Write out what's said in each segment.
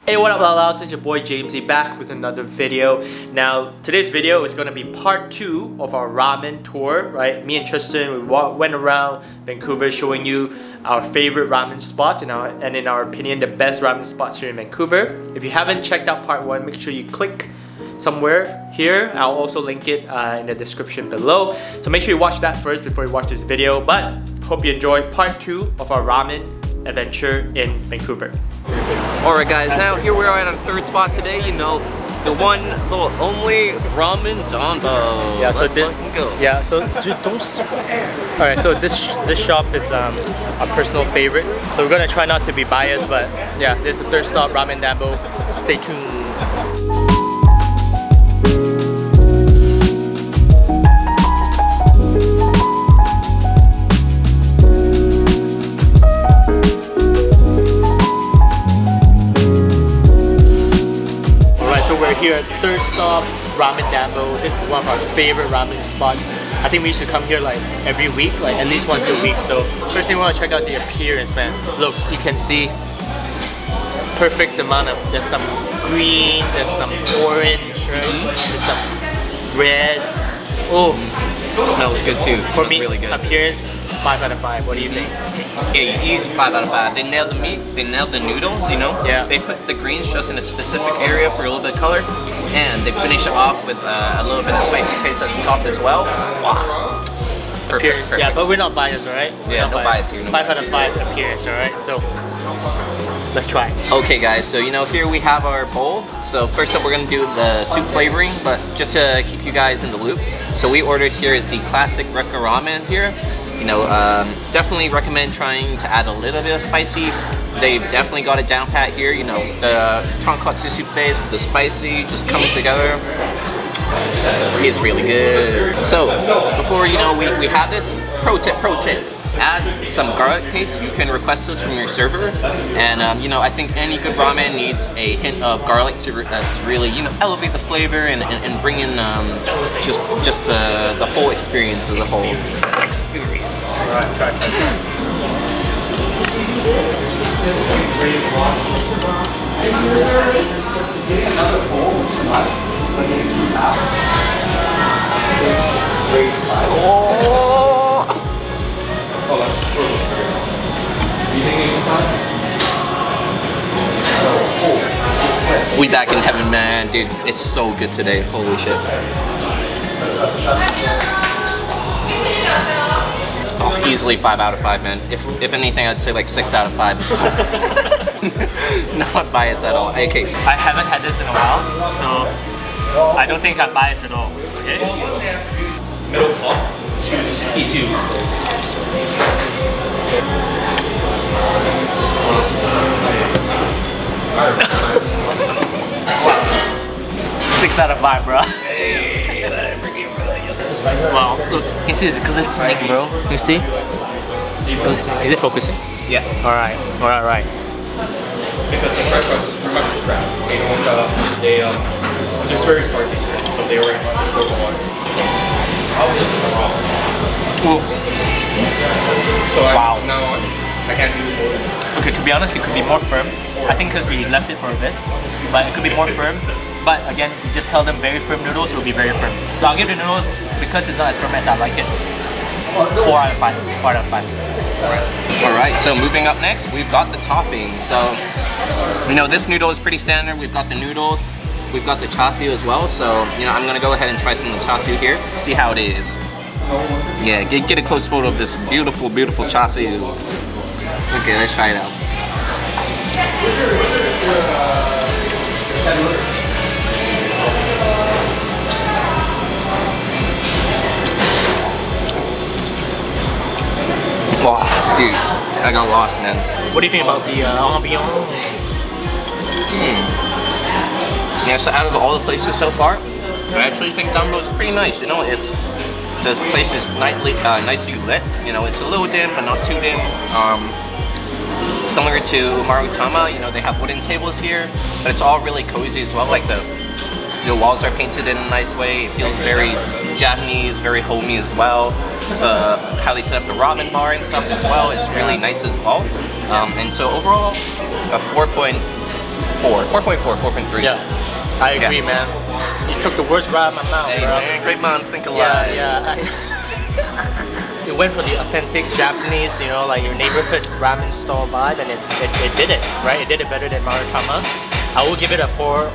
Hey, what up, Lalas? It's your boy Jamesy back with another video. Now, today's video is going to be part 2 of our ramen tour, right? Me and Tristan, we went around Vancouver showing you our favorite ramen spots and in our opinion, the best ramen spots here in Vancouver. If you haven't checked out part 1, make sure you click somewhere here. I'll also link it in the description below. So make sure you watch that first before you watch this video. But hope you enjoy part 2 of our ramen adventure in Vancouver. Alright guys, now here we are at our third spot today, you know, the one, the only Ramen Danbo. Yeah, so let's this, fucking go. yeah, so dude, don't swear. Alright, so this shop is a personal favorite. So we're gonna try not to be biased, but yeah, this is the third stop, Ramen Danbo. Stay tuned. We're here at third stop, Ramen Danbo. This is one of our favorite ramen spots. I think we used to come here like every week, like at least once a week. So first thing we want to check out is the appearance, man. Look, you can see perfect amount of, there's some green, there's some orange, right? There's some red. Oh, it smells good too. It for me, really good. Appearance, 5 out of 5. What do you think? Yeah, easy 5 out of 5. They nailed the meat, they nailed the noodles, you know? Yeah. They put the greens just in a specific area for a little bit of color, and they finish it off with a little bit of spicy paste at the top as well. Wow. Perfect. Yeah, but we're not biased, alright? Yeah, no bias here. No 5 out of 5 appearance, alright? So let's try. Okay guys, so you know, here we have our bowl. So first up we're gonna do the soup flavoring, but just to keep you guys in the loop. So we ordered here is the classic Rekka ramen here. You know, definitely recommend trying to add a little bit of spicy. They've definitely got it down pat here. You know, the tonkatsu soup base with the spicy just coming together. It's really good. So before you know we have this, pro tip, add some garlic paste. You can request this from your server, and you know, I think any good ramen needs a hint of garlic to really, you know, elevate the flavor and bring in just the whole experience of the whole experience. Alright, try. We back in heaven, man, dude. It's so good today. Holy shit. Oh, easily 5 out of 5, man. If anything, I'd say like 6 out of 5. Not biased at all. Okay. I haven't had this in a while, so I don't think I'm biased at all. Okay? Middle top, E2. Wow. 6 out of 5, bro. Wow, look, you see it's glistening, bro. You see? It's glistening. Is it focusing? Yeah. Alright. Because the fried crust is crap. They don't, it's very spicy, but they were cocoa water. So wow. Now on, I can't do it. Okay, to be honest, it could be more firm. I think because we left it for a bit, but it could be more firm. But again, you just tell them very firm noodles, it will be very firm. So I'll give the noodles, because it's not as firm as I like it, 4 out of 5. 4 out of 5. Alright, so moving up next, we've got the toppings. So, you know, this noodle is pretty standard. We've got the noodles, we've got the char siu as well. So, you know, I'm gonna go ahead and try some of the char siu here, see how it is. Yeah, get a close photo of this beautiful, beautiful char siu. Okay, let's try it out. Wow, dude, I got lost, man. What do you think about the ambiance? Yeah, so out of all the places so far, I actually think Danbo is pretty nice. You know, this place is nicely lit. You know, it's a little dim, but not too dim. Similar to Marutama, you know, they have wooden tables here, but it's all really cozy as well. Like the walls are painted in a nice way. It feels very Japanese, very homey as well. How they set up the ramen bar and stuff as well is really nice as well. And so overall, a 4.5 4.3. Yeah, I agree, man. You took the words right out of my mouth, Hey, bro. man, great minds think alike. Yeah. It went for the authentic Japanese, you know, like your neighborhood ramen stall vibe, and it did it, right? It did it better than Marutama. I will give it a 4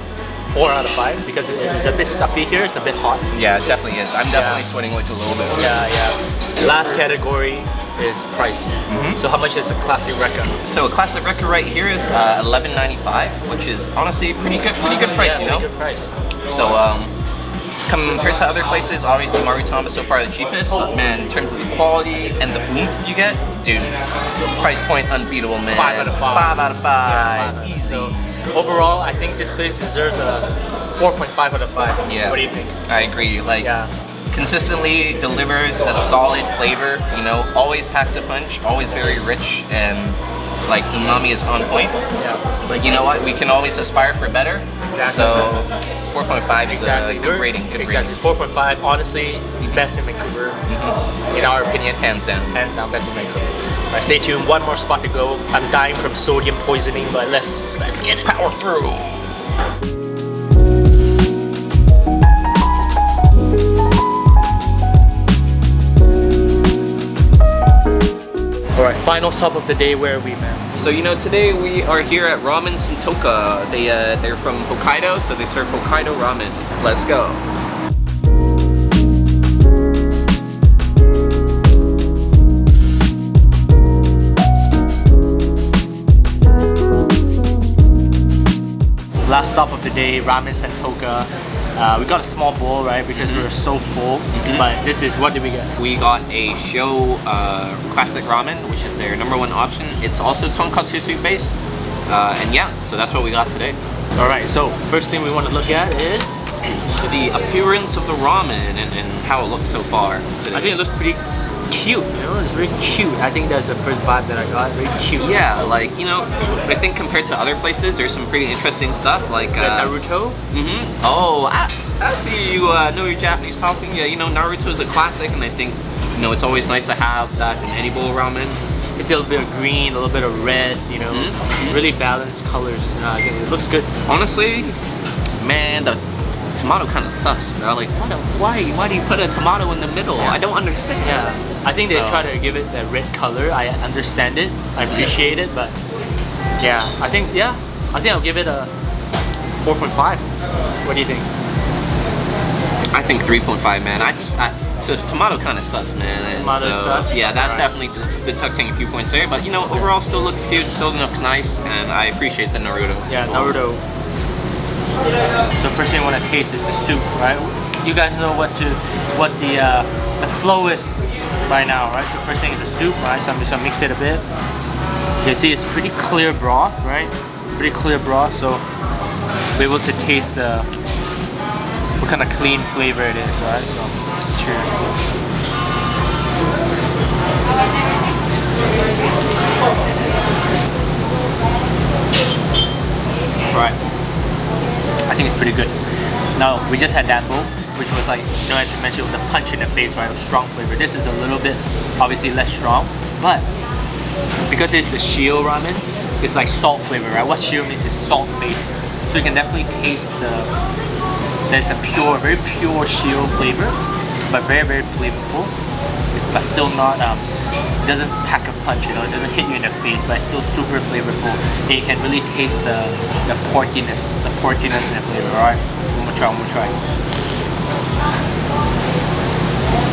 out of 5 because it is a bit stuffy here. It's a bit hot. Yeah, it definitely is. I'm definitely sweating like a little bit. Yeah. Last category is price. So how much is a classic Rekka? So a classic record right here is $11.95, which is honestly pretty good price, you know. Pretty good price. So compared to other places, obviously Marutama is so far the cheapest, but man, in terms of the quality and the oomph you get, dude, price point unbeatable, man. 5 out of 5. 5 out of 5. Yeah, Easy. So overall, I think this place deserves a 4.5 out of 5. Yeah. What do you think? I agree. Like, Yeah. consistently delivers a solid flavor, you know, always packs a punch, always very rich, and like umami is on point. Yeah. But you know what? We can always aspire for better. Exactly. So 4.5 is Exactly. a good rating. Good Exactly. rating. 4.5. Honestly, best in Vancouver, in our opinion. Hands down. Hands down, best in Vancouver. All right, stay tuned. One more spot to go. I'm dying from sodium poisoning, but let's get it. Power through. All right, final stop of the day. Where are we, man? So you know, today we are here at Ramen Santouka. They're from Hokkaido, so they serve Hokkaido ramen. Let's go. Last stop of the day, Ramen Santouka. We got a small bowl, right, because we were so full. But this is, what did we get? We got a show classic ramen, which is their #1 option. It's also tonkatsu soup based. And yeah, so that's what we got today. All right, so first thing we want to look at is, So the appearance of the ramen and how it looks so far today. I think it looks pretty cute, you know, it's very cute. I think that's the first vibe that I got, very cute. Yeah, like, you know, I think compared to other places, there's some pretty interesting stuff, like... Naruto? Oh, I see you know your Japanese talking. Yeah, you know, Naruto is a classic, and I think, you know, it's always nice to have that in any bowl of ramen. It's a little bit of green, a little bit of red, you know, really balanced colors. I think it looks good. Honestly, man, the tomato kind of sucks, bro. Like, why do you put a tomato in the middle? I don't understand. Yeah, I think they So- try to give it that red color. I understand it, I appreciate it, but yeah, I think I'll give it a 4.5. What do you think? I think 3.5, man. So tomato kind of sus, man. And Tomato sus? Yeah, that's Alright. definitely deducting a few points there. But you know, overall, still looks cute, still looks nice, and I appreciate the Naruto. Yeah, as well. Naruto. So first thing I want to taste is the soup, right? You guys know what the flow is right now, right? So first thing is the soup, right? So I'm just gonna mix it a bit. You can see it's pretty clear broth, right? Pretty clear broth, so be able to taste what kind of clean flavor it is, right? So cheers. Right. I think it's pretty good. Now, we just had Danbo, which was like, you know, as you mentioned, it was a punch in the face, right? It was strong flavor. This is a little bit, obviously less strong, but because it's the shio ramen, it's like salt flavor, right? What shio means is salt based. So you can definitely taste there's a very pure shio flavor, but very, very flavorful, but still not, it doesn't pack a punch, you know, it doesn't hit you in the face, but it's still super flavorful. And you can really taste the porkiness in the flavor. Alright, one more try.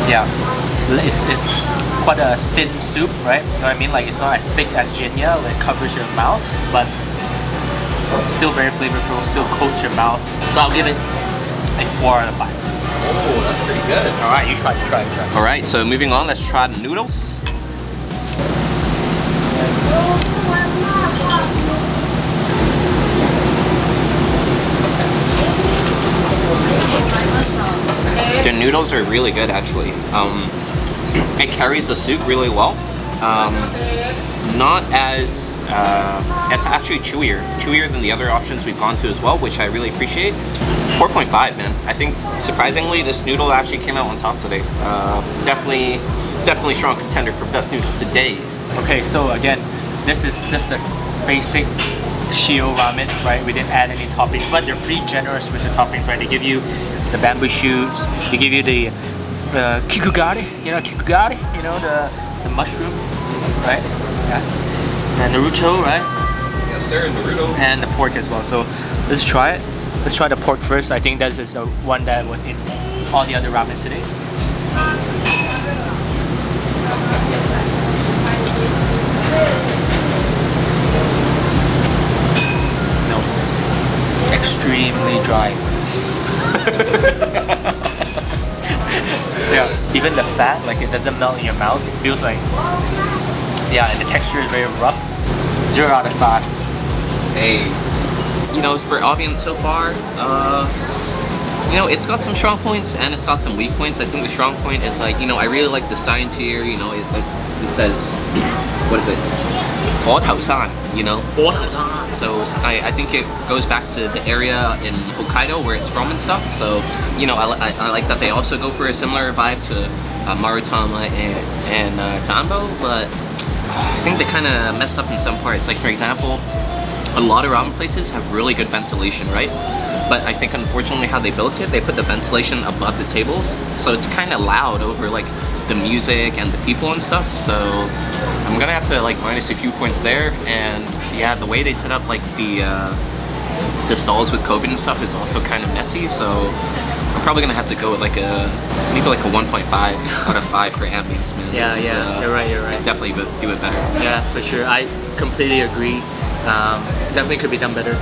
Yeah, it's quite a thin soup, right? You know what I mean? Like, it's not as thick as Jinya, like it covers your mouth, but still very flavorful, still coats your mouth. So I'll give it a 4 out of 5. Oh, that's pretty good. Alright, you try. All right, so moving on, let's try the noodles. The noodles are really good, actually. It carries the soup really well. Not as it's actually chewier than the other options we've gone to as well, which I really appreciate. 4.5, man. I think surprisingly this noodle actually came out on top today. Definitely strong contender for best noodle today. Okay, so again, this is just a basic Shio Ramen, right? We didn't add any toppings, but they're pretty generous with the toppings, right? They give you the bamboo shoots, they give you the kikugari, kikugari, the mushroom, right? Yeah. And Naruto, right? Yes, sir, Naruto. And the pork as well. So let's try it. Let's try the pork first. I think that is the one that was in all the other ramens today. No. Extremely dry. Yeah. Even the fat, like it doesn't melt in your mouth. It feels like, yeah, and the texture is very rough. 0 out of 5. Hey, for audience so far, it's got some strong points and it's got some weak points. I think the strong point is like, I really like the signs here. It says, what is it? 佛头山, So I think it goes back to the area in Hokkaido where it's from and stuff. So, I like that they also go for a similar vibe to Marutama and Danbo, but I think they kind of messed up in some parts. Like, for example, a lot of ramen places have really good ventilation, right? But I think unfortunately how they built it, they put the ventilation above the tables, so it's kind of loud over like the music and the people and stuff. So I'm gonna have to like minus a few points there. And yeah, the way they set up like the stalls with COVID and stuff is also kind of messy. So I'm probably gonna have to go with like maybe like a 1.5 out of 5 for ambience, man. Yeah, you're right. Definitely do it better. Yeah, for sure. I completely agree. Definitely could be done better.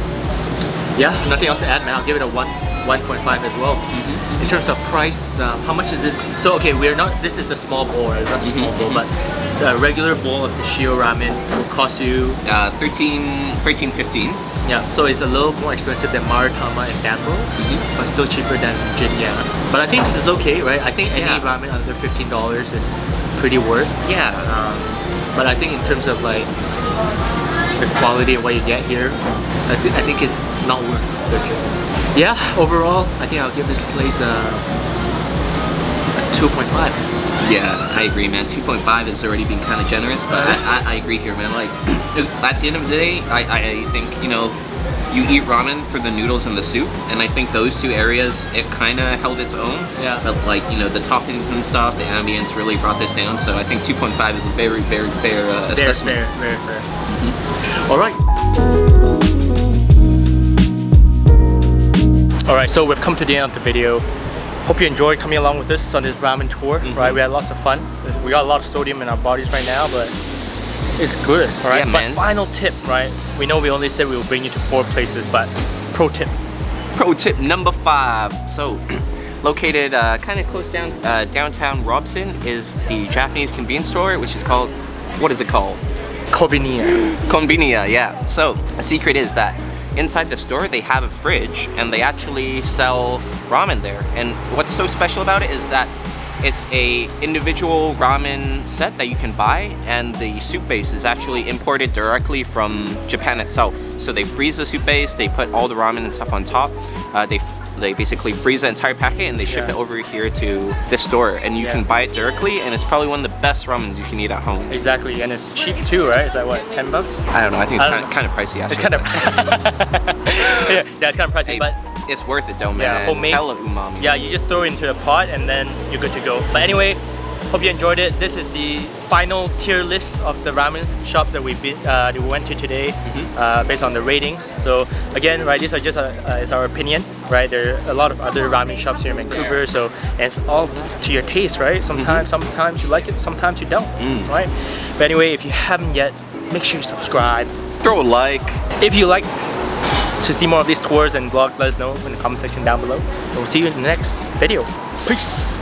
Yeah, nothing else to add, man. I'll give it a 1.5 as well. In terms of price, how much is it? So okay, this is a small bowl, right? It's not a small bowl, but the regular bowl of the Shio Ramen will cost you $13.15. Yeah, so it's a little more expensive than Marutama and Danbo, but still cheaper than Jinya. But I think this is okay, right? I think any ramen under $15 is pretty worth. Yeah. But I think in terms of like the quality of what you get here, I think it's not worth it. Yeah, overall, I think I'll give this place a 2.5. Yeah, I agree, man. 2.5 has already been kind of generous, but I agree here, man. Like, at the end of the day, I think, you eat ramen for the noodles and the soup, and I think those two areas, it kind of held its own. Yeah. But like, the toppings and stuff, the ambience really brought this down, so I think 2.5 is a very, very fair assessment. Very fair. Alright. Alright, so we've come to the end of the video. Hope you enjoyed coming along with us on this ramen tour, right? We had lots of fun. We got a lot of sodium in our bodies right now, but it's good, alright? Yeah, but final tip, right? We know we only said we will bring you to 4 places, but pro tip. Pro tip number 5. So, located kind of close downtown Robson is the Japanese convenience store, which is called, what is it called? Konbiniya, yeah. So, a secret is that inside the store they have a fridge and they actually sell ramen there. And what's so special about it is that it's a individual ramen set that you can buy, and the soup base is actually imported directly from Japan itself. So they freeze the soup base, they put all the ramen and stuff on top, they basically freeze the entire packet and they ship it over here to this store, and you can buy it directly, and it's probably one of the best ramens you can eat at home. Exactly, and it's cheap too, right? It's like what, 10 bucks? I don't know, I think it's kind of pricey actually. It's kind of yeah, it's kind of pricey, hey, but it's worth it though, man. Yeah, homemade. Hella umami. Yeah, you just throw it into a pot and then you're good to go. But anyway, hope you enjoyed it. This is the final tier list of the ramen shop that we went to today, based on the ratings. So again, right, these are just it's our opinion, right? There are a lot of other ramen shops here in Vancouver, so and it's all to your taste, right? Sometimes you like it, sometimes you don't, right? But anyway, if you haven't yet, make sure you subscribe. Throw a like. If you like to see more of these tours and vlogs, let us know in the comment section down below. And we'll see you in the next video. Peace.